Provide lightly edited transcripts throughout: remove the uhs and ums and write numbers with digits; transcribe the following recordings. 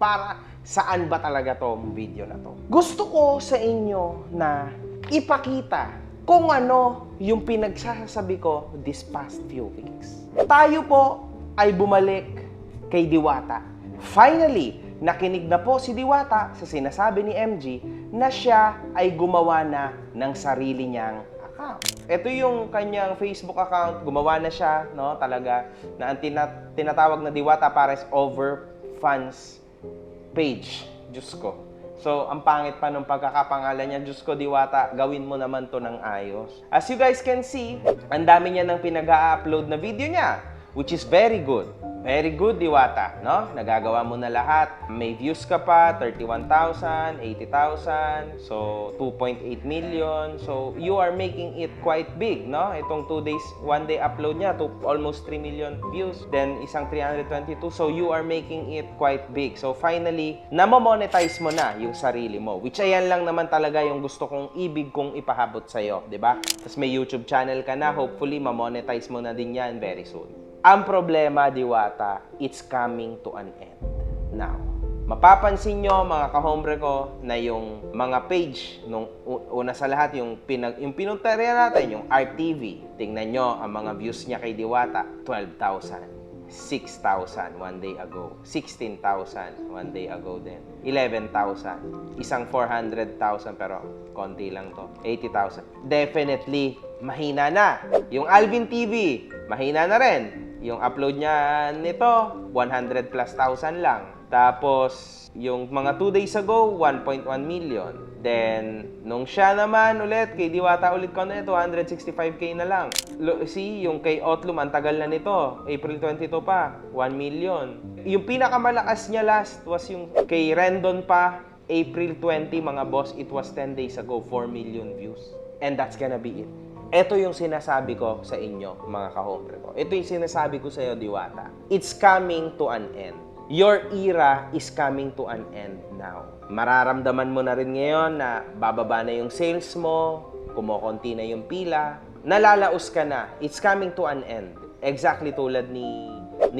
para saan ba talaga tong video na to. Gusto ko sa inyo na ipakita kung ano yung pinagsasabi ko this past few weeks. Tayo po ay bumalik kay Diwata. Finally, nakinig na po si Diwata sa sinasabi ni MG na siya ay gumawa na ng sarili niyang account. Ito yung kanyang Facebook account, gumawa na siya, no? Talaga, na ang tinatawag na Diwata Pares Over Fans page. Diyos ko. So, ang pangit pa nung pagkakapangalan niya, Diyos ko, Diwata, gawin mo naman to ng ayos. As you guys can see, ang dami niya ng pinag-a-upload na video niya, which is very good. Very good, Diwata, no? Nagagawa mo na lahat. May views ka pa, 31,000, 80,000, so 2.8 million. So, you are making it quite big, no? Itong 2 days, 1 day upload niya to almost 3 million views. Then, isang 322. So, you are making it quite big. So, finally, namamonetize mo na yung sarili mo. Which ayan lang naman talaga yung gusto kong ibig kong ipahabot sa'yo, di ba? Tapos may YouTube channel ka na. Hopefully, mamonetize mo na din yan very soon. Ang problema, Diwata, it's coming to an end. Now, mapapansin nyo, mga kahombre ko, na yung mga page, nung una sa lahat, yung pinuntarya natin, yung RTV. Tingnan nyo, ang mga views niya kay Diwata, 12,000. 6,000 1 day ago. 16,000 1 day ago din. 11,000. Isang 400,000 pero konti lang to. 80,000. Definitely, mahina na. Yung Alvin TV, mahina na rin. Yung upload niya nito, 100 plus thousand lang. Tapos, yung mga 2 days ago, 1.1 million. Then, nung siya naman ulit, kay Diwata ulit ko na ito, 265k na lang. See, yung kay Otlum, ang tagal na nito. April 22 pa, 1 million. Yung pinakamalakas niya last was yung kay Rendon pa, April 20, mga boss, it was 10 days ago, 4 million views. And that's gonna be it. Ito yung sinasabi ko sa inyo, mga kahombre ko. Ito yung sinasabi ko sa iyo, Diwata. It's coming to an end. Your era is coming to an end now. Mararamdaman mo na rin ngayon na bababa na yung sales mo, kumokonti na yung pila, nalalaos ka na. It's coming to an end. Exactly tulad ni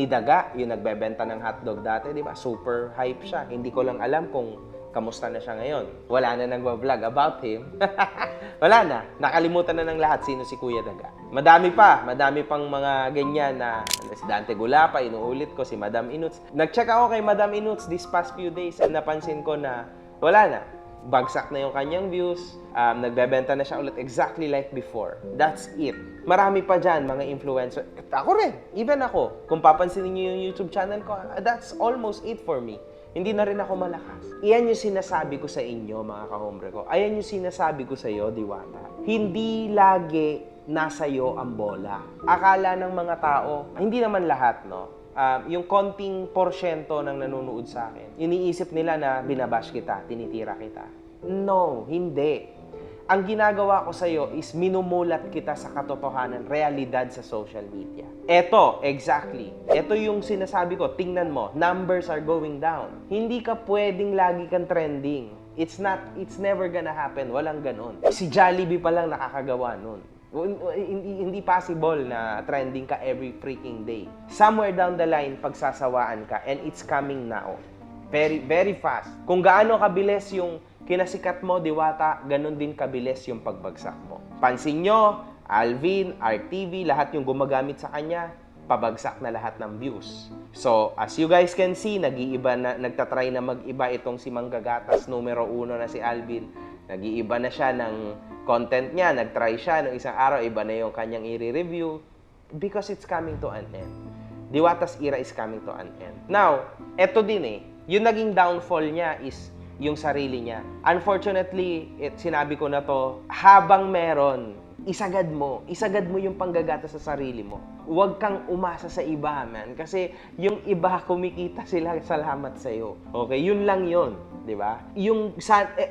Daga, yung nagbebenta ng hotdog dati, di ba? Super hype siya. Hindi ko lang alam kung kamusta na siya ngayon. Wala na nagwa-vlog about him. Wala na. Nakalimutan na ng lahat sino si Kuya Daga. Madami pang mga ganyan na si Dante Gulapa, inuulit ko, si Madam Inuts. Nag-check ako kay Madam Inuts this past few days and napansin ko na wala na. Bagsak na yung kanyang views. Nagbebenta na siya ulit exactly like before. That's it. Marami pa dyan, mga influencer. Ako rin. Even ako. Kung papansinin niyo yung YouTube channel ko, that's almost it for me. Hindi na rin ako malakas. Iyan yung sinasabi ko sa inyo, mga kahombre ko. Ayan yung sinasabi ko sa iyo, Diwata. Hindi lagi nasa iyo ang bola. Akala ng mga tao, hindi naman lahat, no? Yung konting porsyento ng nanonood sa akin, iniisip nila na binabash kita, tinitira kita. No, hindi. Ang ginagawa ko sa iyo is minumulat kita sa katotohanan, realidad sa social media. Eto, exactly. Eto yung sinasabi ko, tingnan mo, numbers are going down. Hindi ka pwedeng lagi kang trending. It's never gonna happen. Walang ganon. Si Jollibee pa lang nakakagawa nun. Hindi possible na trending ka every freaking day. Somewhere down the line, pagsasawaan ka, and it's coming now. Very, very fast. Kung gaano kabilis yung kinasikat mo, Diwata, ganun din kabilis yung pagbagsak mo. Pansin nyo, Alvin, RTV, lahat yung gumagamit sa kanya, pabagsak na lahat ng views. So, as you guys can see, nagtatry na mag-iba itong si Manggagatas numero 1 na si Alvin. Nag-iiba na siya ng content niya, nag-try siya ng isang araw, iba na yung kanyang i-review because it's coming to an end. Diwata's era is coming to an end. Now, eto din yung naging downfall niya is yung sarili niya. Unfortunately, sinabi ko na to, habang meron, isagad mo yung panggagata sa sarili mo. Huwag kang umasa sa iba, man. Kasi yung iba, kumikita sila, salamat sa'yo. Okay? Yun lang yun. Di ba?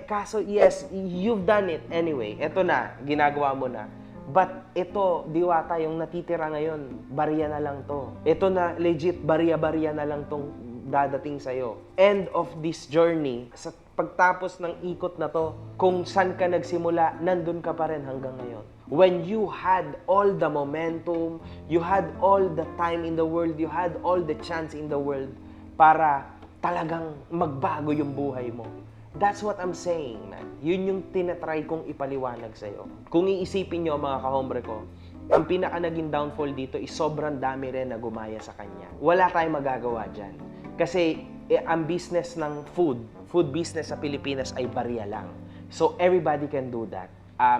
Kaso, yes, you've done it anyway. Ito na, ginagawa mo na. But ito, Diwata, yung natitira ngayon, barya na lang to. Ito na, legit, barya-barya na lang tong dadating sa'yo. End of this journey, sa pagtapos ng ikot na to, kung saan ka nagsimula, nandun ka pa rin hanggang ngayon. When you had all the momentum, you had all the time in the world, you had all the chance in the world para talagang magbago yung buhay mo. That's what I'm saying, man. Yun yung tinatry kong ipaliwanag sa'yo. Kung iisipin nyo, mga kahombre ko, ang pinaka naging downfall dito is sobrang dami rin na gumaya sa kanya. Wala tayong magagawa dyan. Kasi ang business ng food business sa Pilipinas ay barya lang. So, everybody can do that.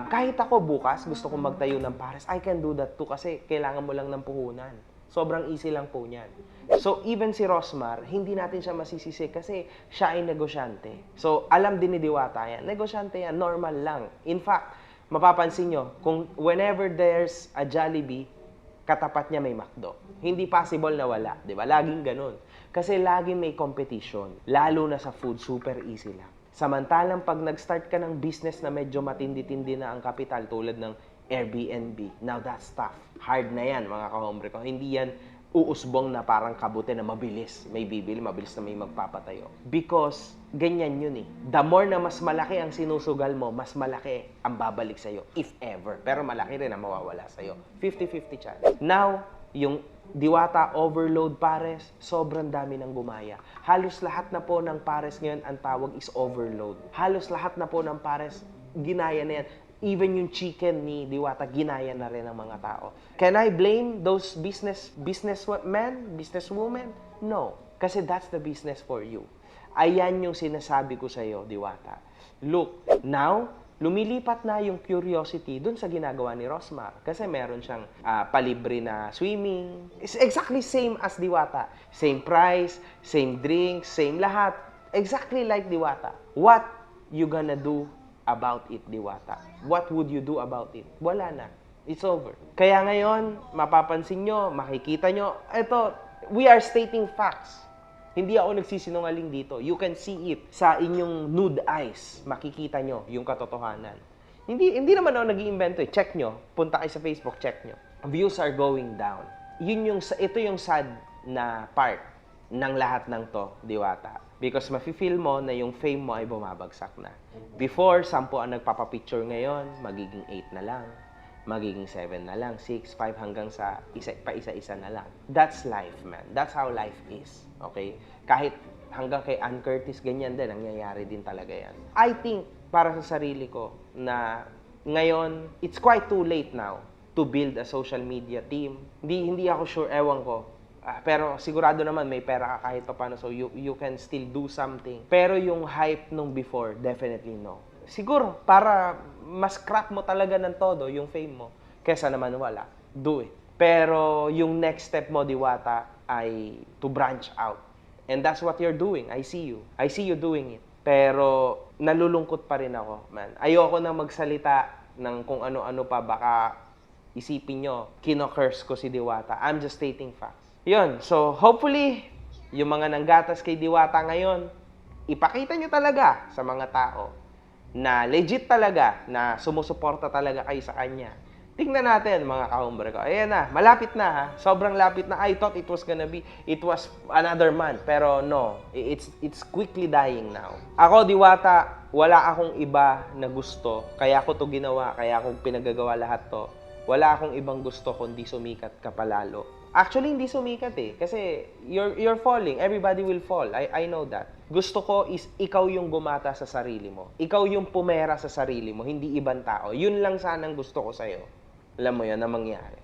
Kahit ako bukas, gusto kong magtayo ng pares, I can do that too kasi kailangan mo lang ng puhunan. Sobrang easy lang po niyan. So, even si Rosmar, hindi natin siya masisisi kasi siya ay negosyante. So, alam din ni Diwata yan. Negosyante yan, normal lang. In fact, mapapansin nyo, kung whenever there's a Jollibee, katapat niya may McDo. Hindi possible na wala, di ba? Laging ganun. Kasi laging may competition. Lalo na sa food, super easy lang. Samantalang pag nag-start ka ng business na medyo matindi-tindi na ang kapital tulad ng Airbnb, now that's tough. Hard na yan, mga kahombre ko. Hindi yan uusbong na parang kabute na mabilis. May bibili, mabilis na may magpapatayo. Because ganyan yun eh. The more na mas malaki ang sinusugal mo, mas malaki ang babalik sa'yo, if ever. Pero malaki rin ang mawawala sa'yo. 50-50 chance. Now, yung Diwata overload pares, sobrang dami ng gumaya. Halos lahat na po ng pares ngayon, ang tawag is overload. Halos lahat na po ng pares, ginaya na yan. Even yung chicken ni Diwata, ginaya na rin ng mga tao. Can I blame those businessmen, businesswomen? No. Kasi that's the business for you. Ayan yung sinasabi ko sa'yo, Diwata. Look, now, lumilipat na yung curiosity dun sa ginagawa ni Rosmar. Kasi meron siyang palibre na swimming. It's exactly same as Diwata. Same price, same drinks, same lahat. Exactly like Diwata. What you gonna do about it, Diwata? What would you do about it? Wala na. It's over. Kaya ngayon, mapapansin nyo, makikita nyo, ito, we are stating facts. Hindi ako nagsisinungaling dito. You can see it sa inyong nude eyes. Makikita nyo yung katotohanan. Hindi naman ako nag-iimbento eh. Check nyo. Punta kayo sa Facebook, check nyo. Views are going down. Ito yung sad na part ng lahat ng to, Diwata. Because mafe-feel mo na yung fame mo ay bumabagsak na. Before, 10 ang nagpapapicture ngayon, magiging 8 na lang. Magiging 7 na lang, 6, 5, hanggang sa isa-isa na lang. That's life, man. That's how life is. Okay? Kahit hanggang kay Ann Curtis, ganyan din, nangyayari din talaga yan. I think, para sa sarili ko, na ngayon, it's quite too late now to build a social media team. Hindi ako sure, ewan ko. Pero sigurado naman may pera ka kahit pa paano, so you can still do something. Pero yung hype nung before, definitely no. Siguro, para mas crap mo talaga ng todo yung fame mo, kesa naman wala, do it. Pero yung next step mo, Diwata, ay to branch out. And that's what you're doing. I see you. I see you doing it. Pero nalulungkot pa rin ako, man. Ayoko na magsalita ng kung ano-ano pa, baka isipin nyo, kino-curse ko si Diwata. I'm just stating facts. Yun, so hopefully, yung mga nanggatas kay Diwata ngayon, ipakita nyo talaga sa mga tao na legit talaga, na sumusuporta talaga kayo sa kanya. Tingnan natin, mga kahombre ko. Ayan na, malapit na ha. Sobrang lapit na. I thought it was another month. Pero no, it's quickly dying now. Ako, Diwata, wala akong iba na gusto. Kaya ako to ginawa, kaya ako pinagagawa lahat to. Wala akong ibang gusto kundi sumikat ka palalo. Actually, hindi sumikat eh. Kasi you're falling. Everybody will fall. I know that. Gusto ko is ikaw yung gumata sa sarili mo. Ikaw yung pumera sa sarili mo, hindi ibang tao. Yun lang sanang gusto ko sa'yo. Alam mo yun na mangyari.